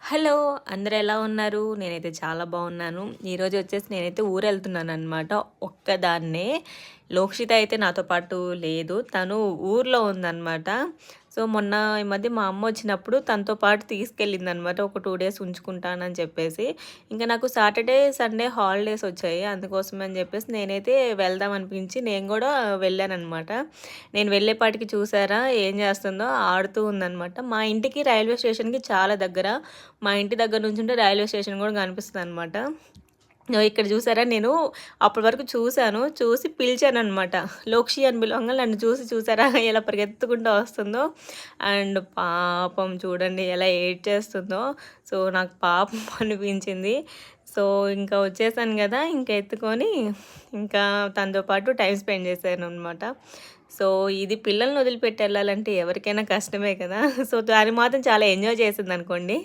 Hello! అందరూ ఎలా ఉన్నారు? నేనైతే చాలా బాగున్నాను. ఈరోజు వచ్చేసి నేనైతే ఊరెళ్తున్నాననమాట. ఒక్కదాన్నే. లోక్షిత అయితే నాతో పాటు లేదు. తను ఊర్లో ఉందనమాట. సో, మొన్న ఈ మధ్య మా అమ్మ వచ్చినప్పుడు తనతో పాటు తీసుకెళ్ళిందనమాట. ఒక 2 డేస్ ఉంచుకుంటానని చెప్పేసి. ఇంకా నాకు సాటర్డే, సండే హాలిడేస్ వచ్చాయి. అందుకోసం అని చెప్పేసి నేనైతే వెళ్దాం అనిపించి నేను కూడా వెళ్ళాననమాట. నేను వెళ్ళేపాటికి చూసారా ఏం చేస్తుందో ఆడుతూ ఉందనమాట. మా ఇంటికి రైల్వే స్టేషన్‌కి చాలా దగ్గర. మా ఇంటి దగ్గర నుంచుంటే రైల్వే స్టేషన్ కూడా కనిపిస్తదనమాట. ఇక్కడ చూసారా నేను అప్పటి వరకు చూసాను. చూసి పిలిచాననమాట. లోక్షి అని పిలవంగానే నన్ను చూసి చూసారా ఎలా పరిగెత్తుకుంటూ వస్తుందో. అండ్ పాపం చూడండి ఎలా ఏడ్చేస్తుందో. సో, నాకు పాపం అనిపించింది. సో, ఇంకా వచ్చేసాను కదా! ఇంకా ఎత్తుకొని ఇంకా తనతో పాటు టైమ్ స్పెండ్ చేశాననమాట. సో, ఇది పిల్లల్ని వదిలిపెట్టి ఎళ్ళాలంటే ఎవరికైనా కష్టమే కదా! సో, దాన్ని మాత్రం చాలా ఎంజాయ్ చేసిందనుకోండి.